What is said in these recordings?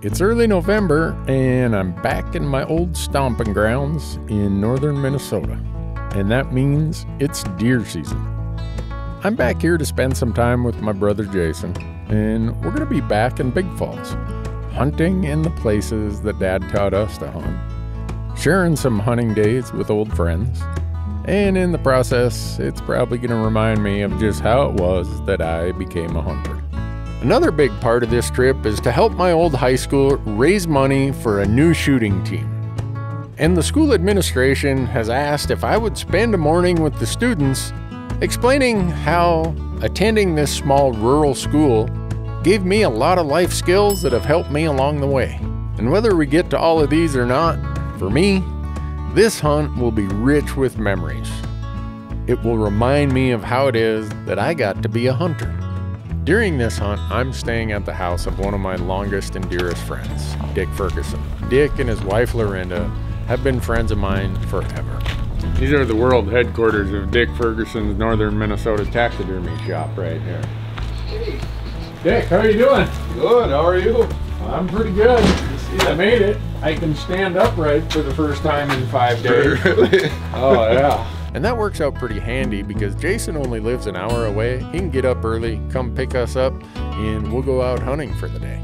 It's early November and I'm back in my old stomping grounds in northern Minnesota. And that means it's deer season. I'm back here to spend some time with my brother Jason, and we're going to be back in Big Falls, hunting in the places that Dad taught us to hunt, sharing some hunting days with old friends, and in the process, it's probably going to remind me of just how it was that I became a hunter. Another big part of this trip is to help my old high school raise money for a new shooting team. And the school administration has asked if I would spend a morning with the students explaining how attending this small rural school gave me a lot of life skills that have helped me along the way. And whether we get to all of these or not, for me, this hunt will be rich with memories. It will remind me of how it is that I got to be a hunter. During this hunt, I'm staying at the house of one of my longest and dearest friends, Dick Ferguson. Dick and his wife, Lorinda, have been friends of mine forever. These are the world headquarters of Dick Ferguson's Northern Minnesota taxidermy shop right here. Hey. Dick, how are you doing? Good, how are you? I'm pretty good. I made it. I can stand upright for the first time in 5 days. Really? Oh, yeah. And that works out pretty handy because Jason only lives an hour away. He can get up early, come pick us up, and we'll go out hunting for the day.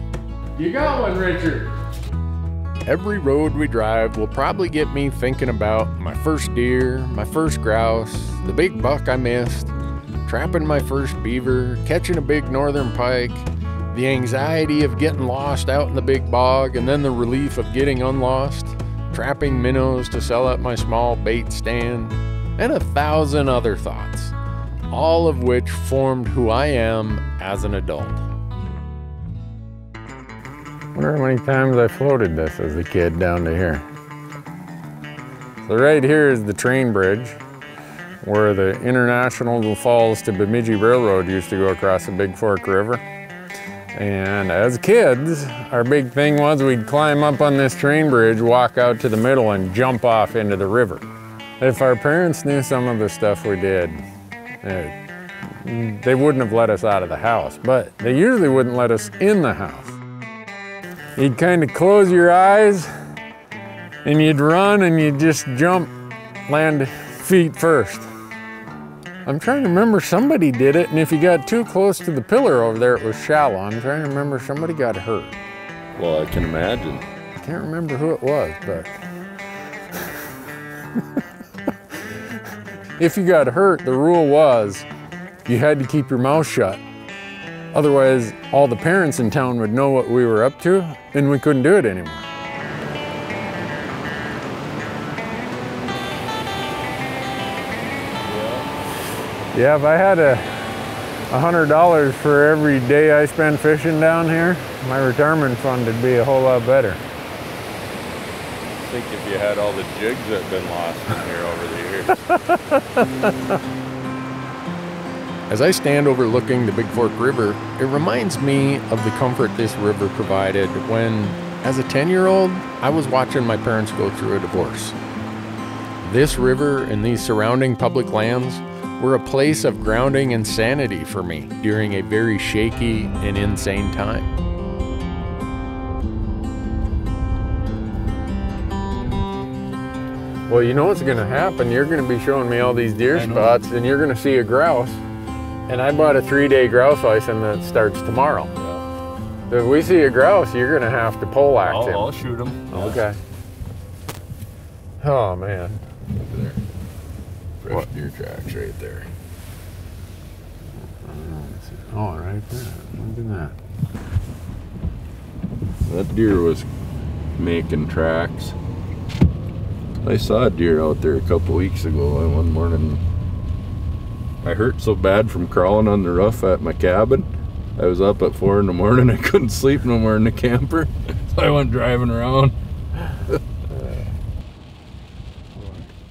You got one, Richard. Every road we drive will probably get me thinking about my first deer, my first grouse, the big buck I missed, trapping my first beaver, catching a big northern pike, the anxiety of getting lost out in the big bog, and then the relief of getting unlost, trapping minnows to sell at my small bait stand, and 1,000 other thoughts, all of which formed who I am as an adult. I wonder how many times I floated this as a kid down to here. So right here is the train bridge where the International Falls to Bemidji Railroad used to go across the Big Fork River. And as kids, our big thing was we'd climb up on this train bridge, walk out to the middle and jump off into the river. If our parents knew some of the stuff we did, they wouldn't have let us out of the house, but they usually wouldn't let us in the house. You'd kind of close your eyes and you'd run and you'd just jump, land feet first. I'm trying to remember, somebody did it, and if you got too close to the pillar over there, it was shallow. I'm trying to remember, somebody got hurt. Well, I can imagine. I can't remember who it was, but if you got hurt, the rule was you had to keep your mouth shut. Otherwise, all the parents in town would know what we were up to, and we couldn't do it anymore. Yeah, if I had $100 for every day I spend fishing down here, my retirement fund would be a whole lot better. I think if you had all the jigs that have been lost in here over the years. As I stand overlooking the Big Fork River, it reminds me of the comfort this river provided when, as a 10-year-old, I was watching my parents go through a divorce. This river and these surrounding public lands were a place of grounding and sanity for me during a very shaky and insane time. Well, you know what's going to happen. You're going to be showing me all these deer spots, and you're going to see a grouse. And I bought a 3-day grouse license that starts tomorrow. Yeah. So if we see a grouse, you're going to have to poleaxe him. I'll shoot him. Okay. Oh, man. Look there. Fresh deer tracks right there. Oh, right there. Look at that. That deer was making tracks. I saw a deer out there a couple weeks ago, and one morning I hurt so bad from crawling on the roof at my cabin. I was up at 4 in the morning. I couldn't sleep no more in the camper, so I went driving around.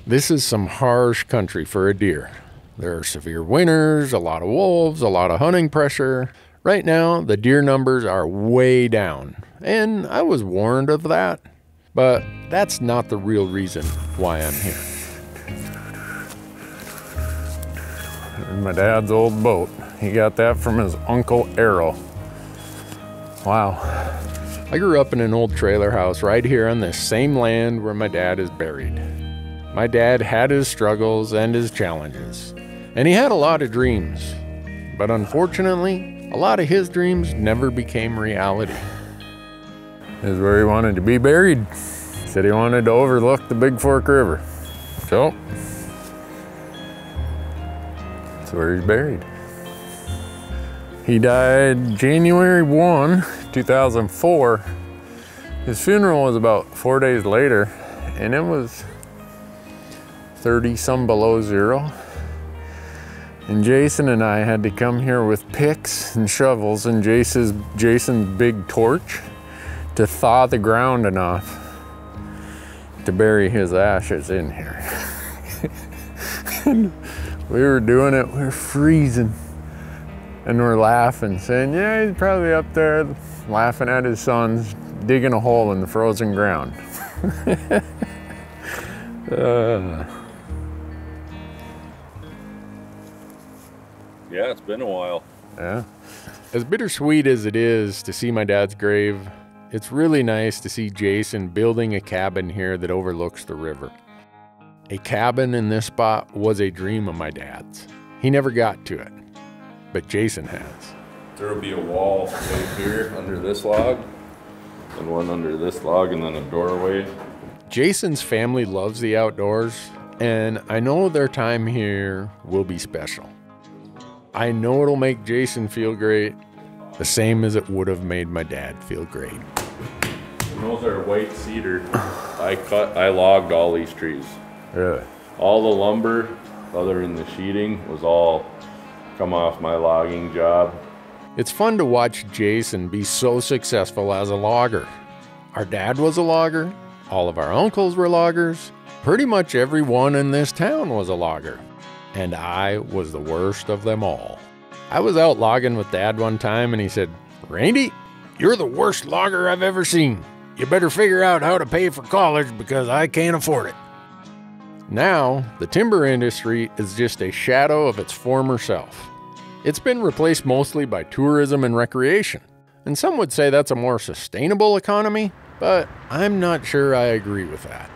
This is some harsh country for a deer. There are severe winters, a lot of wolves, a lot of hunting pressure. Right now, the deer numbers are way down, and I was warned of that. But that's not the real reason why I'm here. And my dad's old boat. He got that from his Uncle Arrow. Wow. I grew up in an old trailer house right here on this same land where my dad is buried. My dad had his struggles and his challenges, and he had a lot of dreams. But unfortunately, a lot of his dreams never became reality. This is where he wanted to be buried. He said he wanted to overlook the Big Fork River. So, that's where he's buried. He died January 1, 2004. His funeral was about 4 days later, and it was 30 some below zero. And Jason and I had to come here with picks and shovels and Jason's big torch to thaw the ground enough to bury his ashes in here. And we were doing it, we were freezing. And we're laughing, saying, yeah, he's probably up there laughing at his sons, digging a hole in the frozen ground. Yeah, it's been a while. Yeah. As bittersweet as it is to see my dad's grave, it's really nice to see Jason building a cabin here that overlooks the river. A cabin in this spot was a dream of my dad's. He never got to it, but Jason has. There will be a wall right here under this log, and one under this log, and then a doorway. Jason's family loves the outdoors, and I know their time here will be special. I know it'll make Jason feel great, the same as it would have made my dad feel great. And those are white cedar. I logged all these trees. Really? All the lumber, other than the sheeting, was all come off my logging job. It's fun to watch Jason be so successful as a logger. Our dad was a logger, all of our uncles were loggers, pretty much everyone in this town was a logger. And I was the worst of them all. I was out logging with Dad one time and he said, "Randy, you're the worst logger I've ever seen. You better figure out how to pay for college because I can't afford it." Now, the timber industry is just a shadow of its former self. It's been replaced mostly by tourism and recreation. And some would say that's a more sustainable economy, but I'm not sure I agree with that.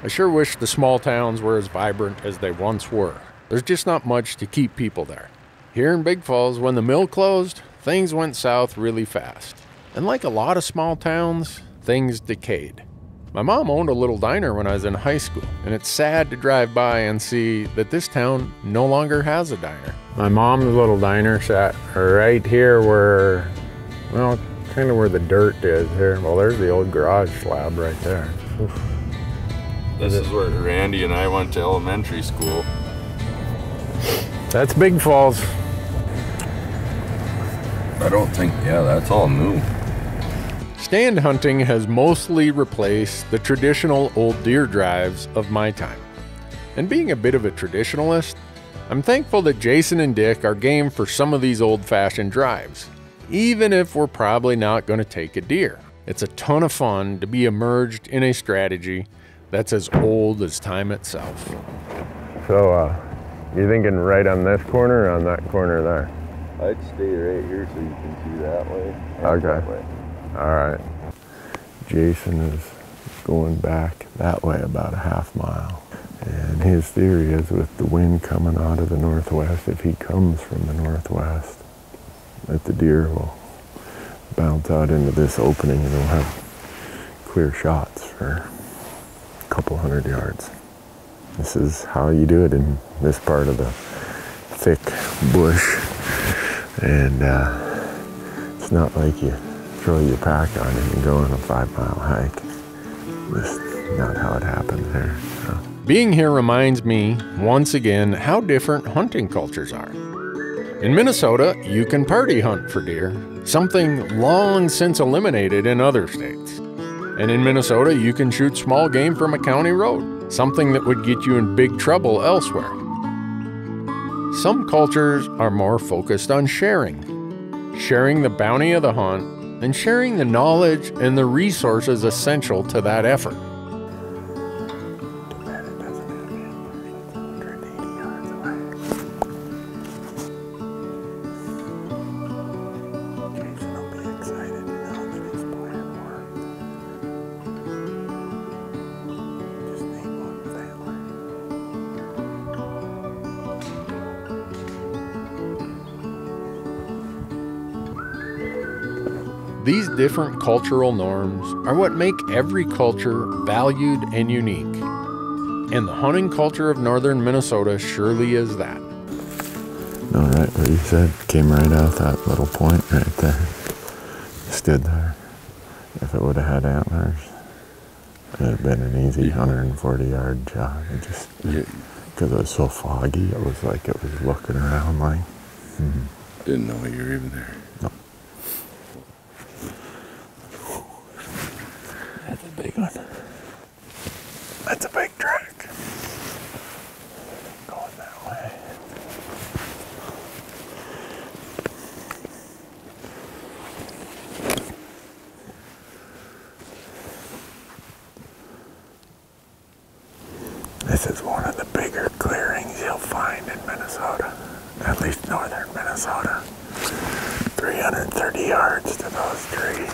I sure wish the small towns were as vibrant as they once were. There's just not much to keep people there. Here in Big Falls, when the mill closed, things went south really fast. And like a lot of small towns, things decayed. My mom owned a little diner when I was in high school, and it's sad to drive by and see that this town no longer has a diner. My mom's little diner sat right here where, well, kind of where the dirt is here. Well, there's the old garage slab right there. Oof. This is where Randy and I went to elementary school. That's Big Falls. I don't think, yeah, that's all new. Stand hunting has mostly replaced the traditional old deer drives of my time. And being a bit of a traditionalist, I'm thankful that Jason and Dick are game for some of these old-fashioned drives, even if we're probably not going to take a deer. It's a ton of fun to be immersed in a strategy that's as old as time itself. So, you thinking right on this corner or on that corner there? I'd stay right here so you can see that way. Okay. That way. All right. Jason is going back that way about a half mile. And his theory is with the wind coming out of the northwest, if he comes from the northwest, that the deer will bounce out into this opening and they'll have clear shots for a couple 100 yards. This is how you do it in this part of the thick bush. And it's not like you throw your pack on it and go on a 5-mile hike. That's not how it happens here. So. Being here reminds me, once again, how different hunting cultures are. In Minnesota, you can party hunt for deer, something long since eliminated in other states. And in Minnesota, you can shoot small game from a county road, something that would get you in big trouble elsewhere. Some cultures are more focused on sharing the bounty of the hunt, and sharing the knowledge and the resources essential to that effort. Jason will be excited to know that his plan worked. These different cultural norms are what make every culture valued and unique. And the hunting culture of northern Minnesota surely is that. No, right what you said came right out that little point right there. Stood there. If it would have had antlers, it would have been an easy 140-yard jog. It just, because it was so foggy, it was like it was looking around like. Didn't know you were even there. No. That's a big one. That's a big track. Going that way. This is one of the bigger clearings you'll find in Minnesota, at least northern Minnesota. 330 yards to those trees.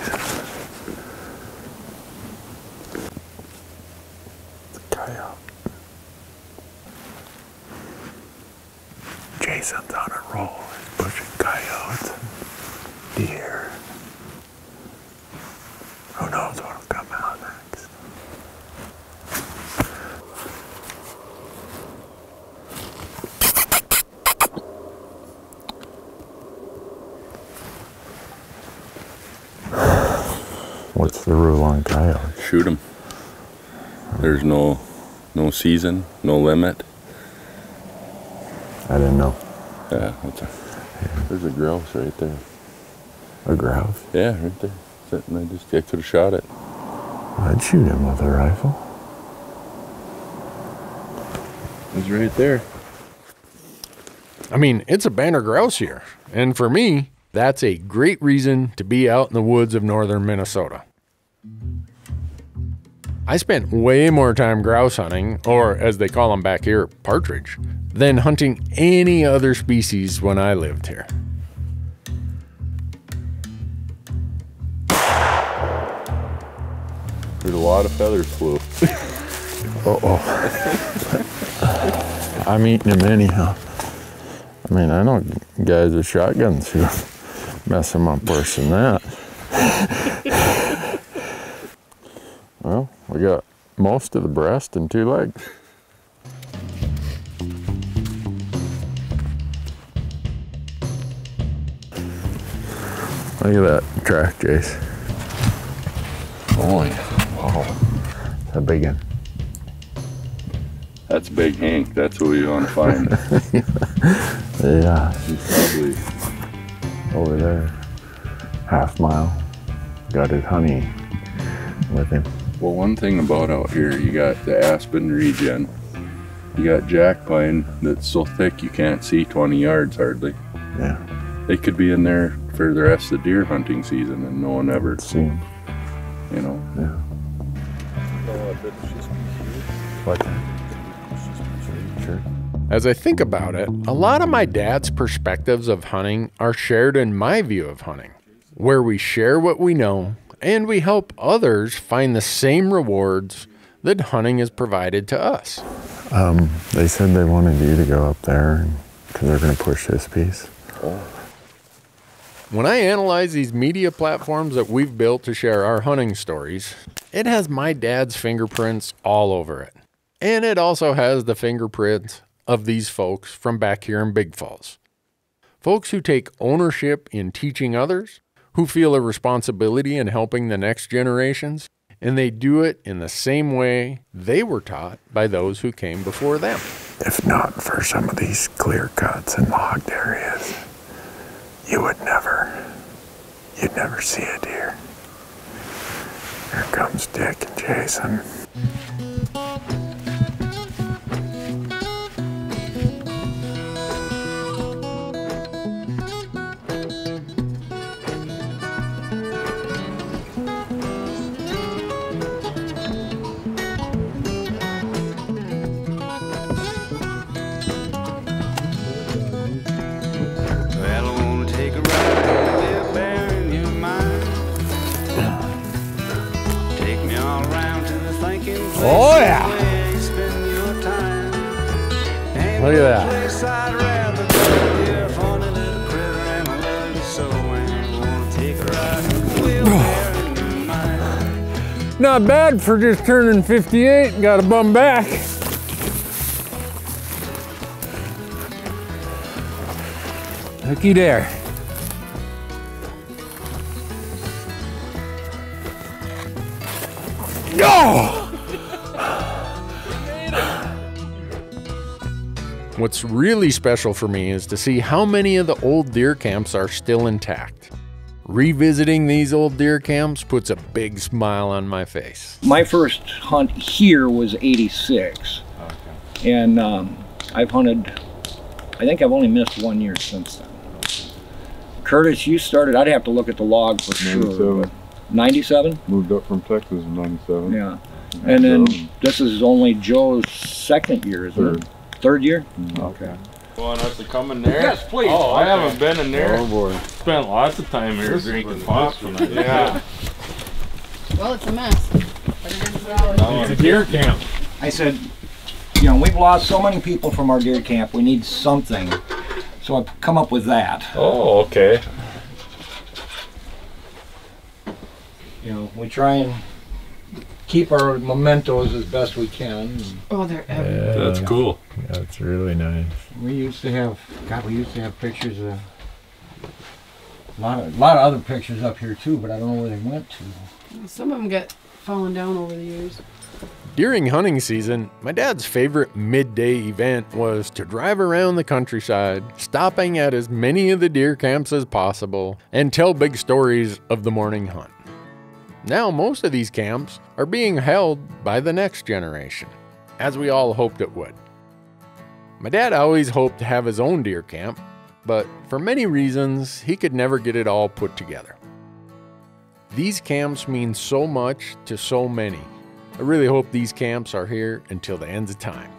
It's a coyote. Jason's on a roll. He's pushing coyotes, deer. Who knows what'll come out next? What's the rule on coyotes? Shoot them. There's no season, no limit. I didn't know. Yeah, there's a grouse right there. A grouse? Yeah, right there. Sitting, I could have shot it. I'd shoot him with a rifle. It's right there. I mean, it's a banner grouse here. And for me, that's a great reason to be out in the woods of northern Minnesota. I spent way more time grouse hunting, or as they call them back here, partridge, than hunting any other species when I lived here. There's a lot of feathers flew. I'm eating him anyhow. I mean, I know guys with shotguns who mess them up worse than that. Well, we got most of the breast and 2 legs. Look at that track, Jace. Boy, wow. That's a big one. That's Big Hank. That's who you want to find. Yeah, He's probably over there. Half mile. Got his honey with him. Well, one thing about out here, you got the aspen regen. You got jack pine that's so thick you can't see 20 yards hardly. Yeah. They could be in there for the rest of the deer hunting season and no one ever Seen. you know. Yeah. What? Sure. As I think about it, a lot of my dad's perspectives of hunting are shared in my view of hunting, where we share what we know and we help others find the same rewards that hunting has provided to us. They said they wanted you to go up there because they're going to push this piece. When I analyze these media platforms that we've built to share our hunting stories, it has my dad's fingerprints all over it. And it also has the fingerprints of these folks from back here in Big Falls. Folks who take ownership in teaching others, who feel a responsibility in helping the next generations, and they do it in the same way they were taught by those who came before them. If not for some of these clear cuts and logged areas, you'd never see a deer. Here comes Dick and Jason. Oh yeah! Look at that. Not bad for just turning 58 and got a bum back. Looky there. Oh! What's really special for me is to see how many of the old deer camps are still intact. Revisiting these old deer camps puts a big smile on my face. My first hunt here was 86. Okay. And I've hunted, I think I've only missed 1 year since then. Curtis, you started, I'd have to look at the log for 97. Sure. 97? Moved up from Texas in 97. Yeah. And then this is only Joe's second year, isn't it? Third year? Mm-hmm. Okay. Want us to come in there? Yes, please. Oh, I haven't been in there. Oh boy. Spent lots of time here drinking pops from it. Yeah. Well, it's a mess. But it is It's a deer camp. I said, you know, we've lost so many people from our deer camp, we need something. So I've come up with that. Oh, okay. You know, we try and keep our mementos as best we can. Oh, they're everywhere. That's cool. That's really nice. We used to have, God, we used to have pictures of, a lot of other pictures up here too, but I don't know where they went to. Some of them get fallen down over the years. During hunting season, my dad's favorite midday event was to drive around the countryside, stopping at as many of the deer camps as possible, and tell big stories of the morning hunt. Now most of these camps are being held by the next generation, as we all hoped it would. My dad always hoped to have his own deer camp, but for many reasons, he could never get it all put together. These camps mean so much to so many. I really hope these camps are here until the end of time.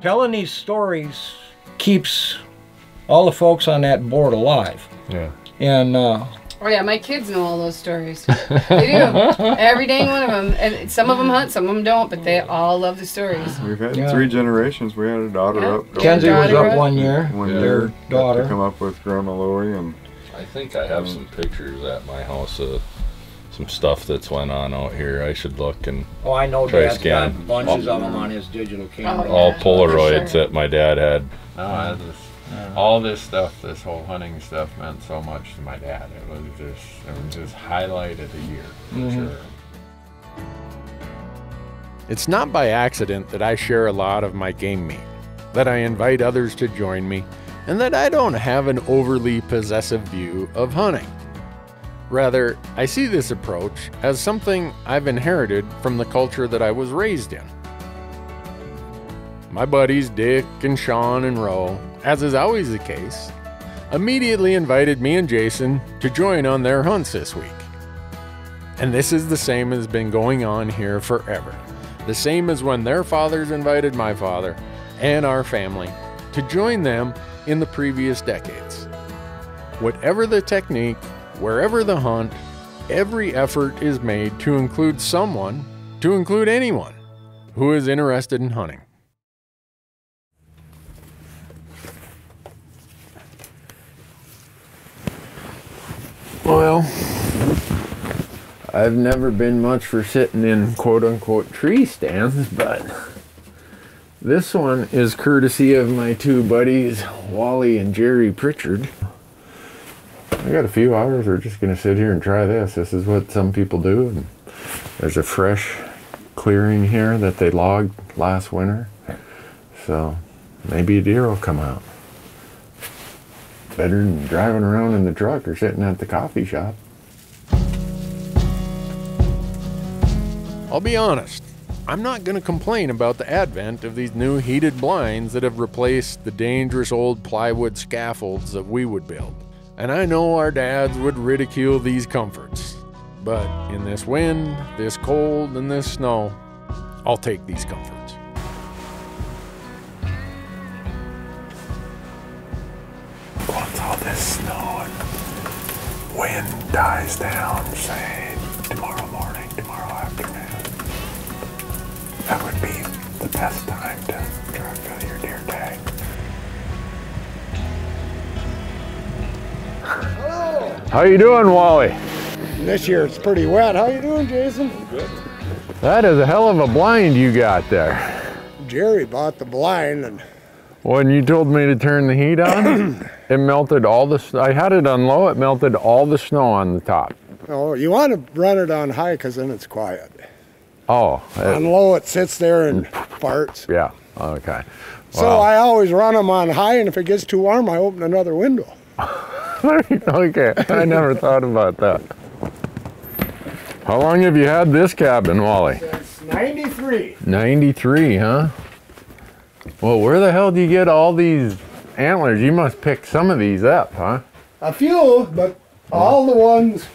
Telling these stories keeps all the folks on that board alive. Yeah. And Oh yeah, my kids know all those stories. They do. Every dang one of them. And some of them hunt, some of them don't, but they all love the stories. We've had Yeah. 3 generations. We had a daughter Yeah. up. Kenzie was daughter up up. 1 year, One their year. Got daughter. to come up with Grandma Lori and I think I have some pictures at my house of some stuff that's went on out here. I should look and Oh, I know Try Dad's scan. got bunches of them on his digital camera. Oh, all yeah, Polaroids for sure. that my dad had. No, all this stuff, this whole hunting stuff meant so much to my dad. It was just highlight of the year, for sure. It's not by accident that I share a lot of my game meat, that I invite others to join me, and that I don't have an overly possessive view of hunting. Rather, I see this approach as something I've inherited from the culture that I was raised in. My buddies Dick and Sean and Ro, as is always the case, immediately invited me and Jason to join on their hunts this week. And this is the same as been going on here forever. The same as when their fathers invited my father and our family to join them in the previous decades. Whatever the technique, wherever the hunt, every effort is made to include someone, to include anyone who is interested in hunting. Well, I've never been much for sitting in quote-unquote tree stands, but this one is courtesy of my 2 buddies, Wally and Jerry Pritchard. I got a few hours. We're just going to sit here and try this. This is what some people do. And there's a fresh clearing here that they logged last winter, so maybe a deer will come out. Better than driving around in the truck or sitting at the coffee shop. I'll be honest, I'm not going to complain about the advent of these new heated blinds that have replaced the dangerous old plywood scaffolds that we would build. And I know our dads would ridicule these comforts. But in this wind, this cold, and this snow, I'll take these comforts. Once all this snow and wind dies down, say tomorrow morning, tomorrow afternoon, that would be the best time to try to fill your deer tag. How you doing, Wally? This year it's pretty wet. How you doing, Jason? Good. That is a hell of a blind you got there. Jerry bought the blind, and When you told me to turn the heat on, it melted all the snow. I had it on low, it melted all the snow on the top. oh, you want to run it on high because then it's quiet. Oh. On low, it sits there and farts. Yeah, okay. So Wow. I always run them on high, and if it gets too warm, I open another window. Okay, I never thought about that. How long have you had this cabin, Wally? It's 93. 93, huh? Well, where the hell do you get all these antlers? You must pick some of these up, huh? A few, but all the ones,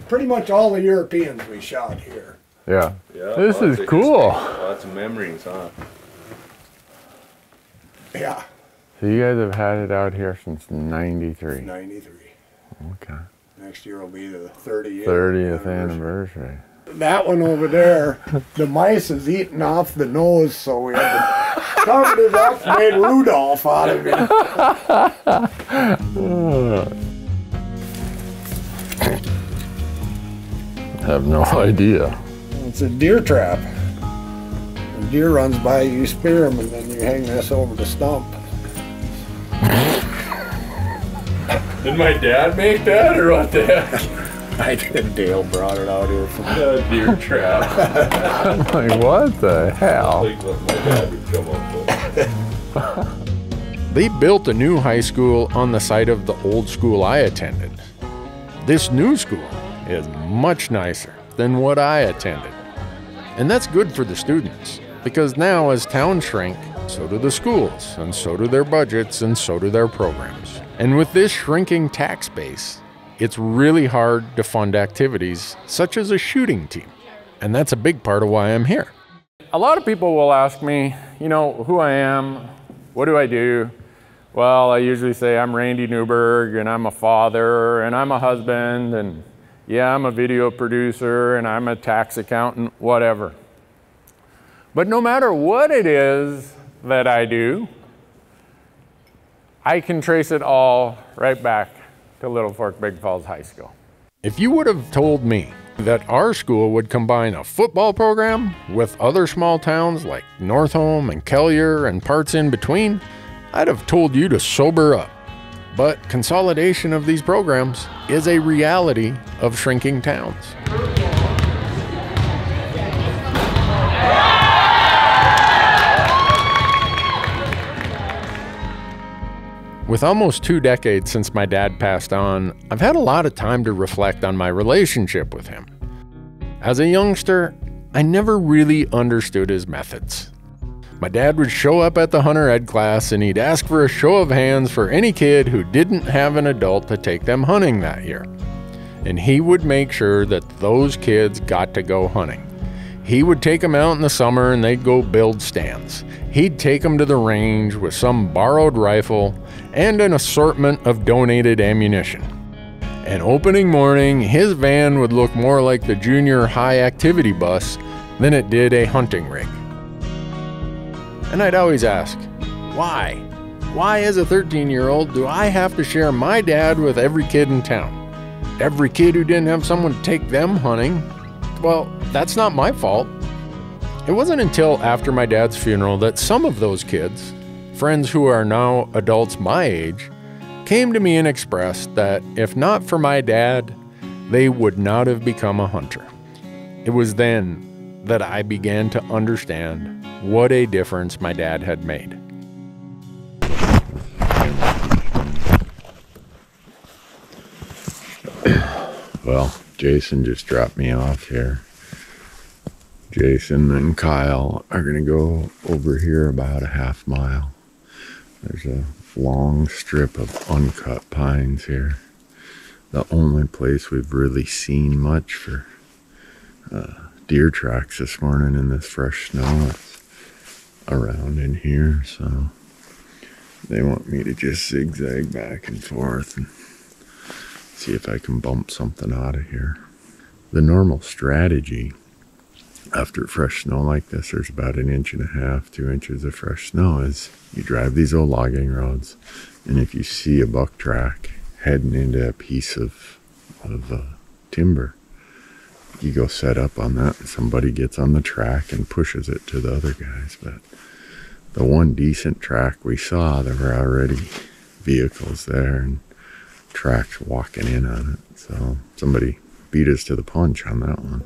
pretty much all the Europeans we shot here. Yeah. Yeah, This lots is of cool. history, lots of memories, huh? Yeah, So you guys have had it out here since 93. 93. Okay. Next year will be the 30th. 30th anniversary. That one over there, the mice is eating off the nose, so we had to cover it up, made Rudolph out of it. Have no idea. It's a deer trap. A deer runs by, you spear him, and then you hang this over the stump. Did my dad make that, or what the heck? I did. Dale brought it out here from A deer trap. I'm like, what the hell? Like what my dad would come up with. They built a new high school on the site of the old school I attended. This new school is much nicer than what I attended. And that's good for the students, because now as towns shrink, so do the schools, and so do their budgets, and so do their programs. And with this shrinking tax base, it's really hard to fund activities such as a shooting team. And that's a big part of why I'm here. A lot of people will ask me, you know, who I am, what do I do? Well, I usually say I'm Randy Newberg, and I'm a father, and I'm a husband, and yeah, I'm a video producer, and I'm a tax accountant, whatever. But no matter what it is that I do, I can trace it all right back to Little Fork Big Falls High School. If you would have told me that our school would combine a football program with other small towns like Northome and Kelliher and parts in between, I'd have told you to sober up. But consolidation of these programs is a reality of shrinking towns. With almost 2 decades since my dad passed on, I've had a lot of time to reflect on my relationship with him. As a youngster, I never really understood his methods. My dad would show up at the hunter ed class and he'd ask for a show of hands for any kid who didn't have an adult to take them hunting that year. And he would make sure that those kids got to go hunting. He would take them out in the summer and they'd go build stands. He'd take them to the range with some borrowed rifle and an assortment of donated ammunition. And opening morning, his van would look more like the junior high activity bus than it did a hunting rig. And I'd always ask, why? Why as a 13-year-old do I have to share my dad with every kid in town? Every kid who didn't have someone to take them hunting? Well, that's not my fault. It wasn't until after my dad's funeral that some of those kids, friends who are now adults my age, came to me and expressed that if not for my dad, they would not have become a hunter. It was then that I began to understand what a difference my dad had made. Well, Jason just dropped me off here. Jason and Kyle are gonna go over here about a half mile. There's a long strip of uncut pines here. The only place we've really seen much for deer tracks this morning in this fresh snow. It's around in here, so they want me to just zigzag back and forth and see if I can bump something out of here. The normal strategy after fresh snow like this, there's about 1.5 inches, 2 inches of fresh snow, is you drive these old logging roads, and if you see a buck track heading into a piece of timber, you go set up on that and somebody gets on the track and pushes it to the other guys. But the one decent track we saw, there were already vehicles there and tracks walking in on it. So somebody beat us to the punch on that one.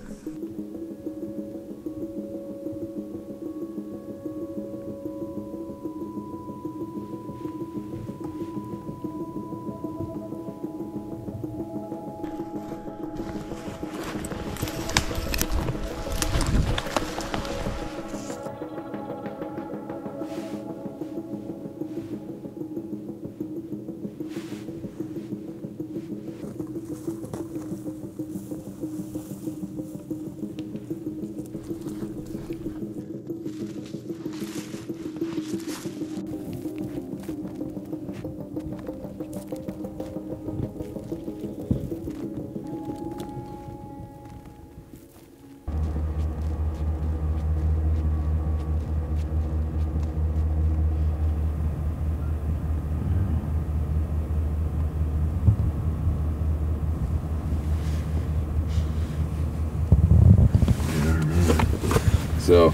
So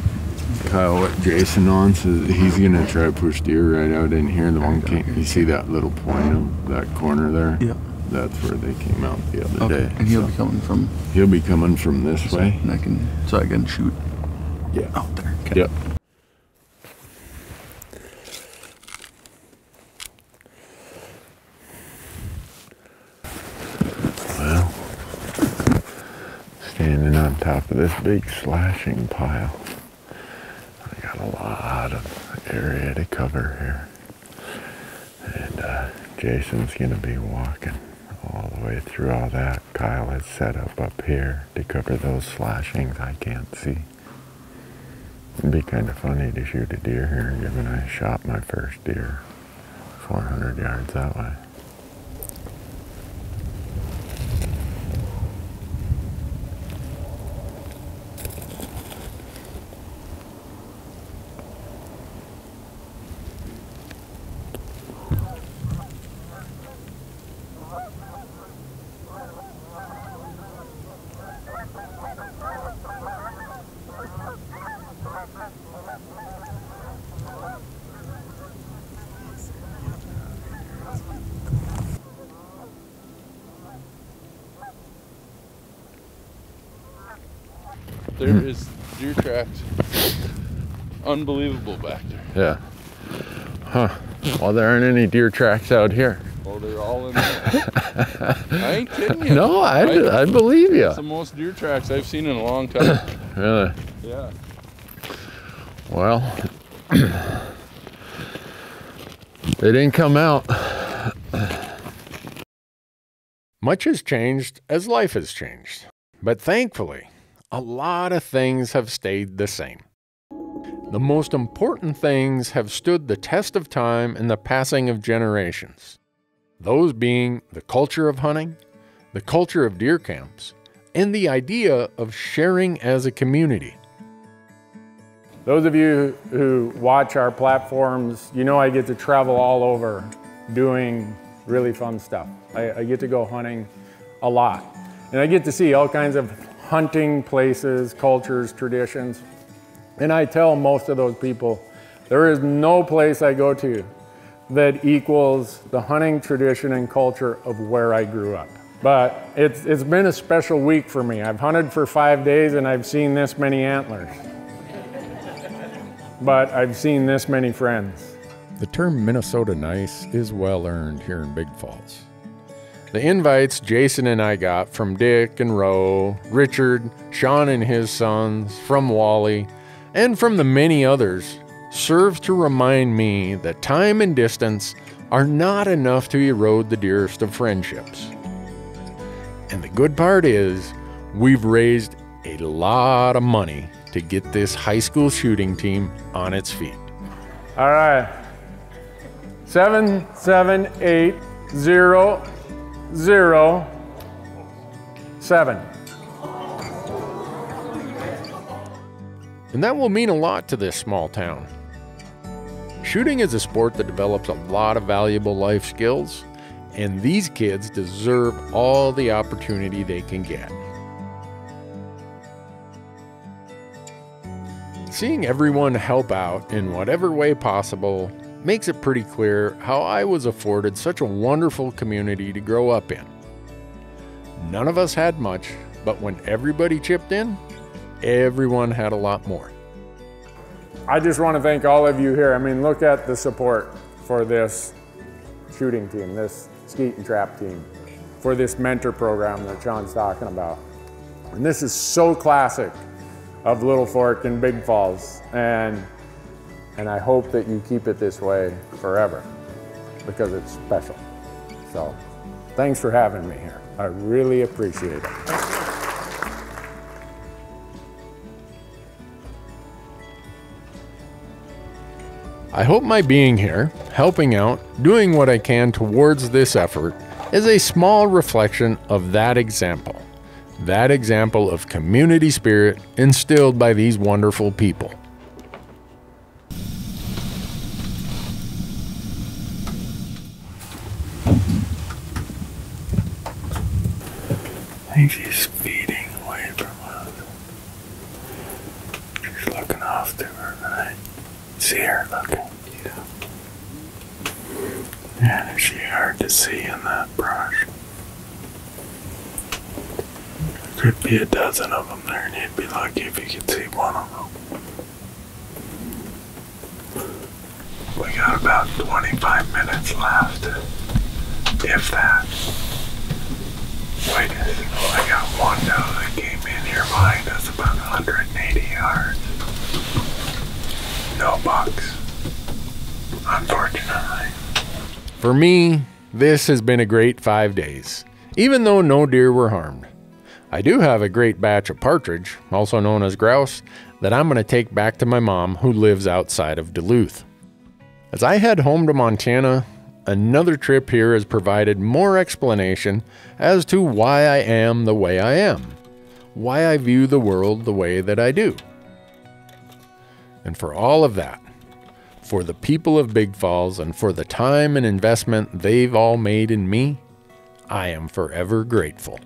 Kyle, what Jason on says he's gonna try to push deer right out in here. The one came, you see that little point of that corner there? Yeah. That's where they came out the other day. And he'll be coming from He'll be coming from this way. and I can shoot Yeah. out there. Okay. Yep. Well, standing on top of this big slashing pile, I got a lot of area to cover here. And Jason's gonna be walking all the way through all that. Kyle has set up here to cover those slashings I can't see. It'd be kind of funny to shoot a deer here, given I shot my first deer 400 yards that way. there is deer tracks. Unbelievable back there. Yeah. Huh. Well, there aren't any deer tracks out here. Oh, they're all in there. I ain't kidding you. No, I believe you. It's the most deer tracks I've seen in a long time. Really? Yeah. Well, they didn't come out. Much has changed as life has changed. But thankfully, a lot of things have stayed the same. The most important things have stood the test of time and the passing of generations. Those being the culture of hunting, the culture of deer camps, and the idea of sharing as a community. Those of you who watch our platforms, you know I get to travel all over doing really fun stuff. I get to go hunting a lot. And I get to see all kinds of hunting places, cultures, traditions. And I tell most of those people, there is no place I go to that equals the hunting tradition and culture of where I grew up. But it's been a special week for me. I've hunted for 5 days and I've seen this many antlers. But I've seen this many friends. The term Minnesota nice is well earned here in Big Falls. The invites Jason and I got from Dick and Roe, Richard, Sean and his sons, from Wally, and from the many others serve to remind me that time and distance are not enough to erode the dearest of friendships. And the good part is, we've raised a lot of money to get this high school shooting team on its feet. All right. 7780007. And that will mean a lot to this small town. Shooting is a sport that develops a lot of valuable life skills, and these kids deserve all the opportunity they can get. Seeing everyone help out in whatever way possible makes it pretty clear how I was afforded such a wonderful community to grow up in. None of us had much, but when everybody chipped in, everyone had a lot more. I just want to thank all of you here. I mean, look at the support for this shooting team, this skeet and trap team, for this mentor program that Sean's talking about. And this is so classic of Little Fork and Big Falls. And I hope that you keep it this way forever because it's special. So thanks for having me here. I really appreciate it. I hope my being here, helping out, doing what I can towards this effort is a small reflection of that example of community spirit instilled by these wonderful people. I think she's feeding away from us. She's looking off to her right. See her looking. Yeah. Man, is she hard to see in that brush? There could be a dozen of them there, and you'd be lucky if you could see one of them. We got about 25 minutes left, if that. Wait, I got one doe that came in here behind us about 180 yards. No bucks, unfortunately. For me, this has been a great 5 days, even though no deer were harmed. I do have a great batch of partridge, also known as grouse, that I'm going to take back to my mom who lives outside of Duluth. As I head home to Montana, another trip here has provided more explanation as to why I am the way I am, why I view the world the way that I do. And for all of that, for the people of Big Falls and for the time and investment they've all made in me, I am forever grateful.